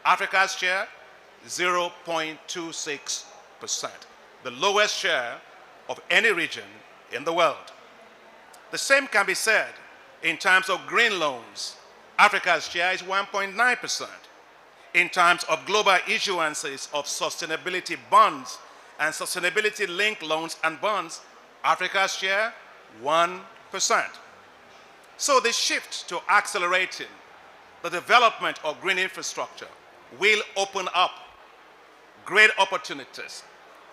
Africa's share, 0.26%, the lowest share of any region in the world. The same can be said in terms of green loans. Africa's share is 1.9%. In terms of global issuances of sustainability bonds and sustainability-linked loans and bonds, Africa's share, 1%. So the shift to accelerating the development of green infrastructure will open up great opportunities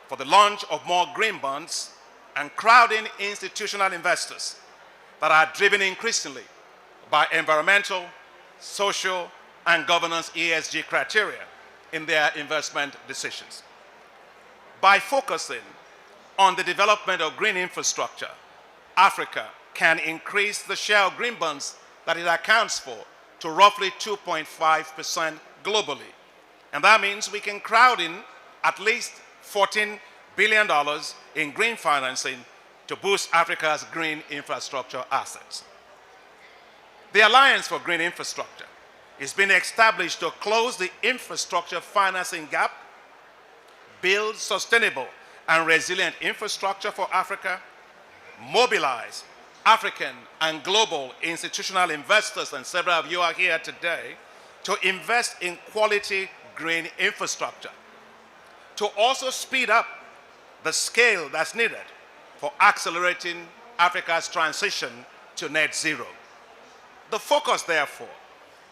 for the launch of more green bonds and crowding institutional investors that are driven increasingly by environmental, social, and governance ESG criteria in their investment decisions. By focusing on the development of green infrastructure, Africa can increase the share of green bonds that it accounts for to roughly 2.5% globally. And that means we can crowd in at least $14 billion in green financing to boost Africa's green infrastructure assets. The Alliance for Green Infrastructure is being established to close the infrastructure financing gap, build sustainable and resilient infrastructure for Africa, mobilize African and global institutional investors, and several of you are here today, to invest in quality green infrastructure, to also speed up the scale that's needed for accelerating Africa's transition to net zero. The focus, therefore,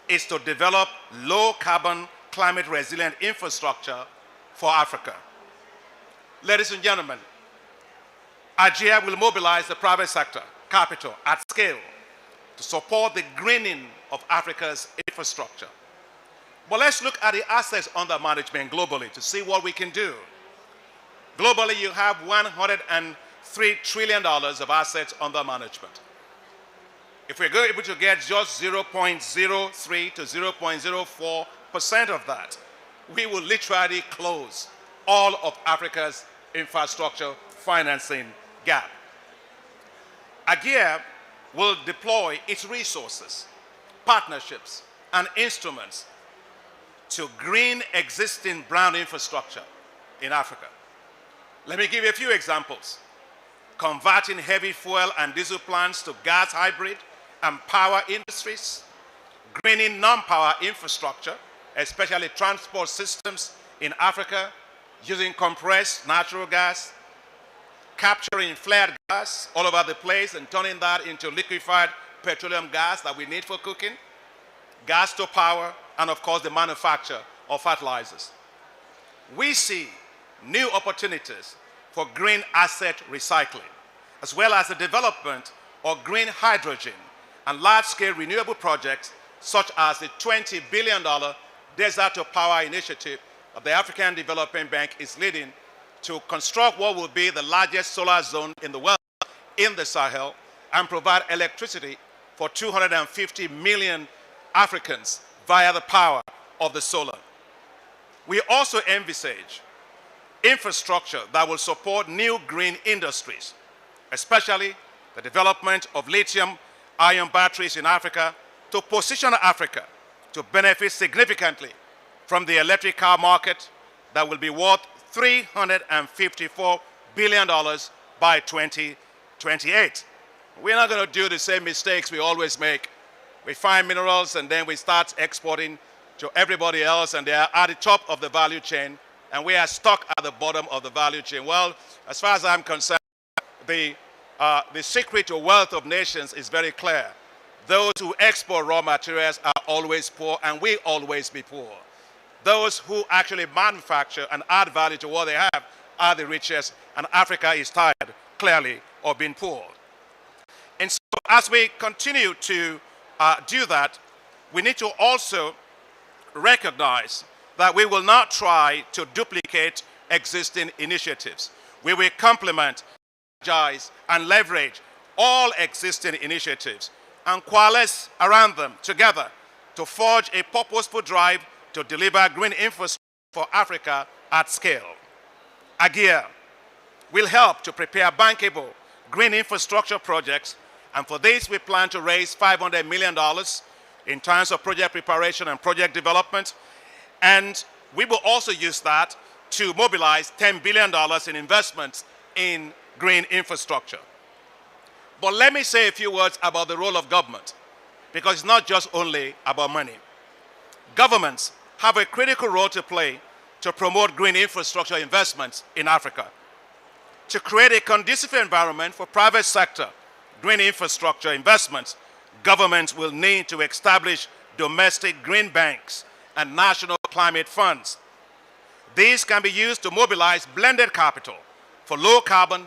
is to develop low-carbon, climate-resilient infrastructure for Africa. Ladies and gentlemen, AGIA will mobilize the private sector capital at scale to support the greening of Africa's infrastructure. But let's look at the assets under management globally to see what we can do. Globally, you have $103 trillion of assets under management. If we're able to get just 0.03 to 0.04% of that, we will literally close all of Africa's infrastructure financing gap. AGIA will deploy its resources, partnerships, and instruments to green existing brown infrastructure in Africa. Let me give you a few examples. Converting heavy fuel and diesel plants to gas hybrid and power industries, greening non-power infrastructure, especially transport systems in Africa, using compressed natural gas, capturing flared gas all over the place and turning that into liquefied petroleum gas that we need for cooking, gas to power, and of course the manufacture of fertilizers. We see new opportunities for green asset recycling, as well as the development of green hydrogen and large-scale renewable projects such as the $20 billion Desert to Power initiative that the African Development Bank is leading to construct what will be the largest solar zone in the world in the Sahel and provide electricity for 250 million Africans via the power of the solar. We also envisage infrastructure that will support new green industries, especially the development of lithium-ion batteries in Africa to position Africa to benefit significantly from the electric car market that will be worth $354 billion by 2028. We're not going to do the same mistakes we always make. We find minerals and then we start exporting to everybody else, and they are at the top of the value chain, and we are stuck at the bottom of the value chain. Well, as far as I'm concerned, the secret to wealth of nations is very clear. Those who export raw materials are always poor, and will always be poor. Those who actually manufacture and add value to what they have are the richest, and Africa is tired, clearly, of being poor. And so as we continue to do that, we need to also recognize that we will not try to duplicate existing initiatives. We will complement, energize, and leverage all existing initiatives and coalesce around them together to forge a purposeful drive to deliver green infrastructure for Africa at scale. AGIA will help to prepare bankable green infrastructure projects, and for this we plan to raise $500 million in terms of project preparation and project development, And we will also use that to mobilize $10 billion in investments in green infrastructure. But let me say a few words about the role of government, because it's not just only about money. Governments have a critical role to play to promote green infrastructure investments in Africa. To create a conducive environment for private sector green infrastructure investments, governments will need to establish domestic green banks and national climate funds. These can be used to mobilize blended capital for low carbon,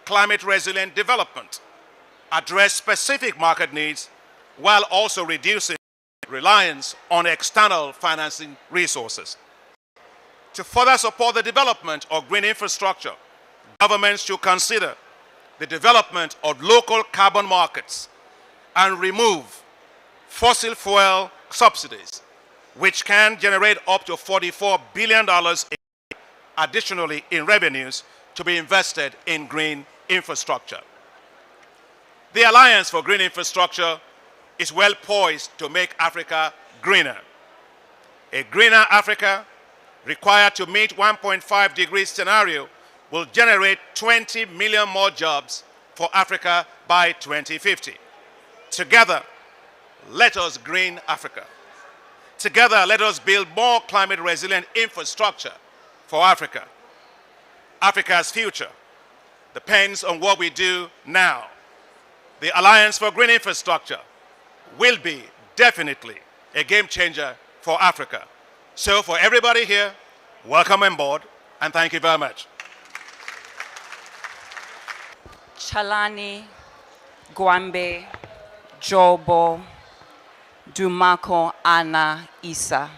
climate resilient development, address specific market needs while also reducing reliance on external financing resources. To further support the development of green infrastructure, governments should consider the development of local carbon markets and remove fossil fuel subsidies, which can generate up to $44 billion additionally in revenues to be invested in green infrastructure. The Alliance for Green Infrastructure is well poised to make Africa greener. A greener Africa required to meet 1.5 degree scenario will generate 20 million more jobs for Africa by 2050. Together, let us green Africa. Together, let us build more climate resilient infrastructure for Africa. Africa's future depends on what we do now. The Alliance for Green Infrastructure will be definitely a game changer for Africa. So for everybody here, welcome on board and thank you very much. Chalani, Gwambe, Jobo, Dumako, Anna, Isa.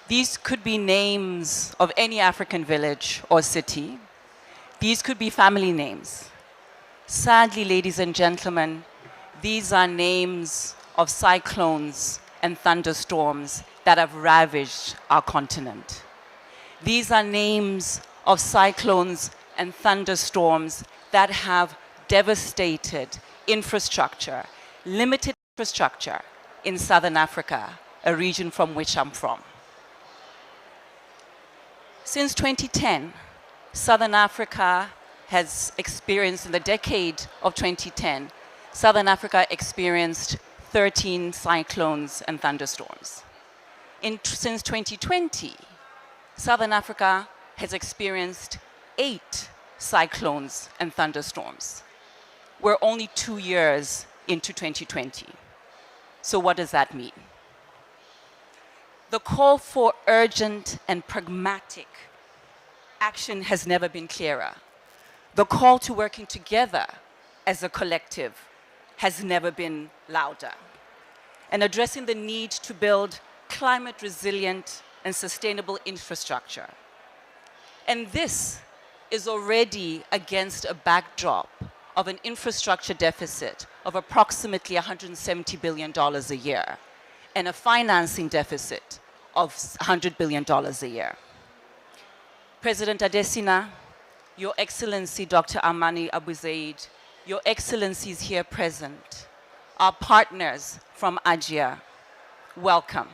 These could be names of any African village or city. These could be family names. Sadly, ladies and gentlemen, these are names of cyclones and thunderstorms that have ravaged our continent. These are names of cyclones and thunderstorms that have devastated infrastructure, limited infrastructure in Southern Africa, a region from which I'm from. Since 2010, Southern Africa has experienced, in the decade of 2010, Southern Africa experienced 13 cyclones and thunderstorms. Since 2020, Southern Africa has experienced 8 cyclones and thunderstorms. We're only 2 years into 2020. So what does that mean? The call for urgent and pragmatic action has never been clearer. The call to working together as a collective has never been louder. And addressing the need to build climate resilient and sustainable infrastructure. And this is already against a backdrop of an infrastructure deficit of approximately $170 billion a year and a financing deficit of $100 billion a year. President Adesina, Your Excellency Dr. Amani Abu Zaid, Your Excellencies here present, our partners from AGIA, welcome.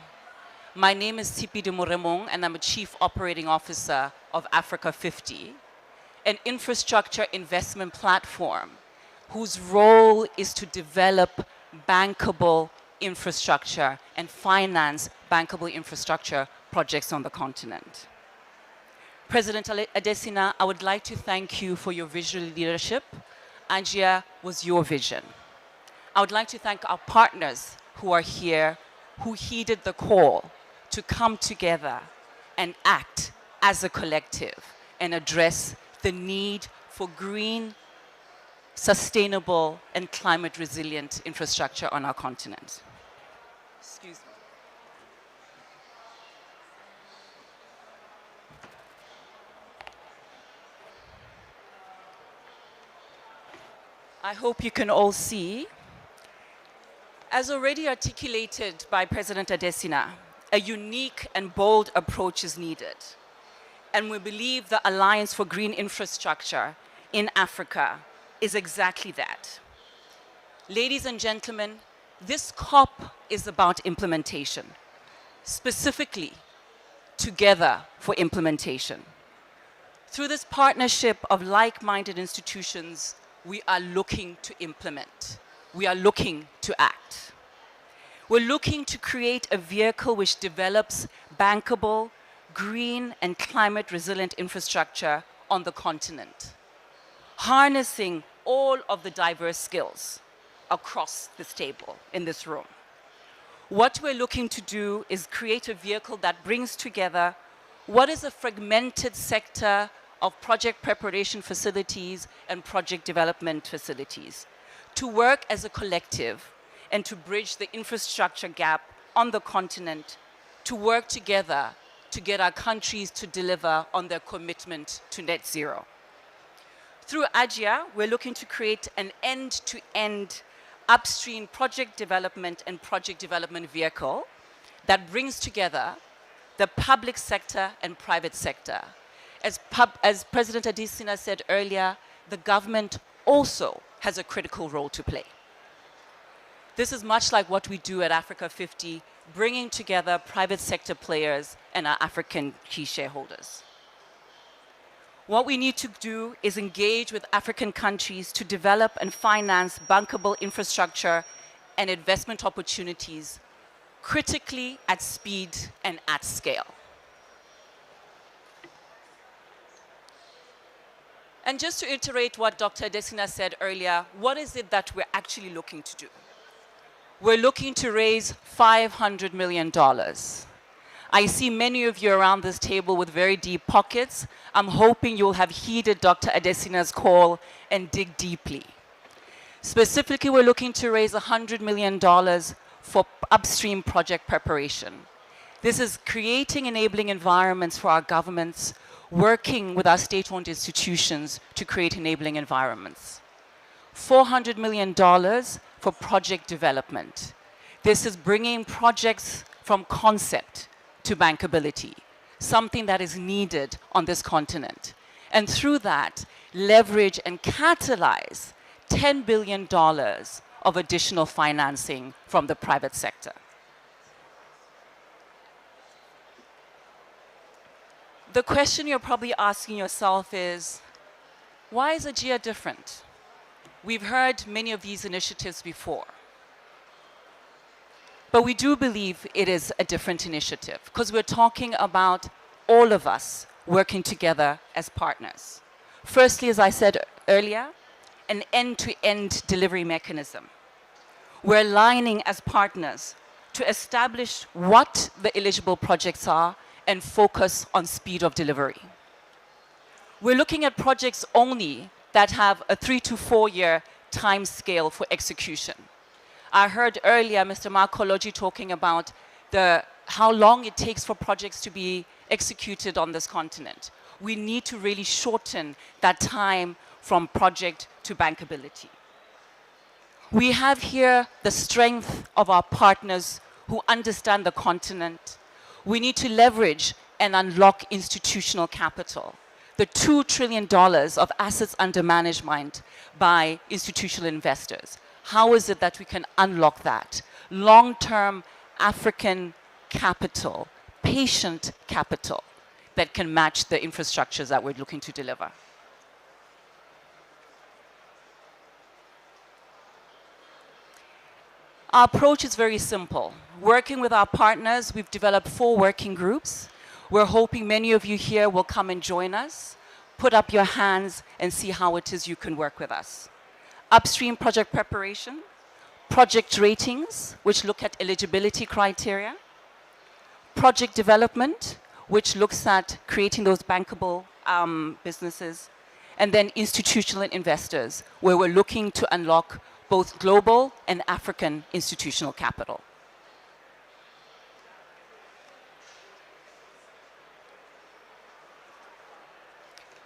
My name is Tsipidi Moremong and I'm a Chief Operating Officer of Africa 50, an infrastructure investment platform whose role is to develop bankable infrastructure and finance bankable infrastructure projects on the continent. President Adesina, I would like to thank you for your visionary leadership. AGIA was your vision. I would like to thank our partners who are here, who heeded the call to come together and act as a collective and address the need for green, sustainable, and climate resilient infrastructure on our continent. Excuse me. I hope you can all see. As already articulated by President Adesina, a unique and bold approach is needed. And we believe the Alliance for Green Infrastructure in Africa is exactly that. Ladies and gentlemen, this COP is about implementation. Specifically, together for implementation. Through this partnership of like-minded institutions, we are looking to implement. We are looking to act. We're looking to create a vehicle which develops bankable, green, and climate-resilient infrastructure on the continent, harnessing all of the diverse skills across this table in this room. What we're looking to do is create a vehicle that brings together what is a fragmented sector of project preparation facilities and project development facilities to work as a collective and to bridge the infrastructure gap on the continent, to work together to get our countries to deliver on their commitment to net zero. Through AGIA, we're looking to create an end-to-end upstream project development and project development vehicle that brings together the public sector and private sector. As President Adesina said earlier, the government also has a critical role to play. This is much like what we do at Africa 50, bringing together private sector players and our African key shareholders. What we need to do is engage with African countries to develop and finance bankable infrastructure and investment opportunities critically at speed and at scale. And just to iterate what Dr. Adesina said earlier, what is it that we're actually looking to do? We're looking to raise $500 million. I see many of you around this table with very deep pockets. I'm hoping you'll have heeded Dr. Adesina's call and dig deeply. Specifically, we're looking to raise $100 million for upstream project preparation. This is creating enabling environments for our governments, working with our state-owned institutions to create enabling environments. $400 million for project development. This is bringing projects from concept to bankability, something that is needed on this continent. And through that, leverage and catalyze $10 billion of additional financing from the private sector. The question you're probably asking yourself is, why is AGIA different? We've heard many of these initiatives before. But we do believe it is a different initiative because we're talking about all of us working together as partners. Firstly, as I said earlier, an end-to-end delivery mechanism. We're aligning as partners to establish what the eligible projects are and focus on speed of delivery. We're looking at projects only that have a 3 to 4 year time scale for execution. I heard earlier Mr. Makoloji talking about how long it takes for projects to be executed on this continent. We need to really shorten that time from project to bankability. We have here the strength of our partners who understand the continent. We need to leverage and unlock institutional capital. The $2 trillion of assets under management by institutional investors. How is it that we can unlock that? Long-term African capital, patient capital that can match the infrastructures that we're looking to deliver. Our approach is very simple. Working with our partners, we've developed 4 working groups. We're hoping many of you here will come and join us, put up your hands and see how it is you can work with us. Upstream project preparation, project ratings, which look at eligibility criteria, project development, which looks at creating those bankable businesses, and then institutional investors, where we're looking to unlock both global and African institutional capital.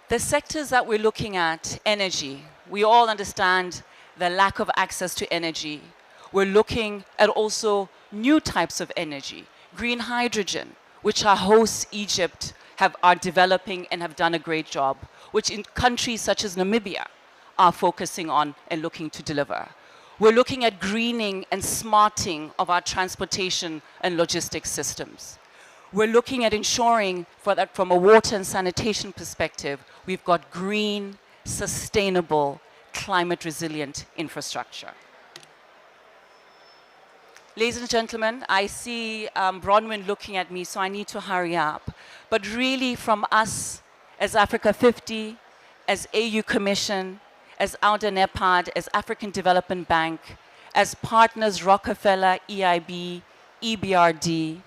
The sectors that we're looking at, energy, we all understand the lack of access to energy. We're looking at also new types of energy, green hydrogen, which our hosts, Egypt, are developing and have done a great job, which in countries such as Namibia are focusing on and looking to deliver. We're looking at greening and smarting of our transportation and logistics systems. we're looking at ensuring for that from a water and sanitation perspective, we've got green, sustainable, climate resilient infrastructure. Ladies and gentlemen, I see Bronwyn looking at me, so I need to hurry up. But really from us as Africa 50, as AU Commission, as AUDA NEPAD, as African Development Bank, as partners Rockefeller, EIB, EBRD,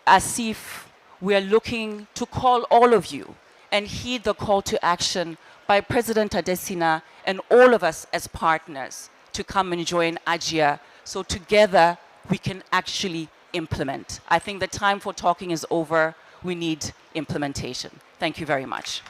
ASIF, we are looking to call all of you and heed the call to action by President Adesina and all of us as partners to come and join AGIA so together we can actually implement. I think the time for talking is over. We need implementation. Thank you very much.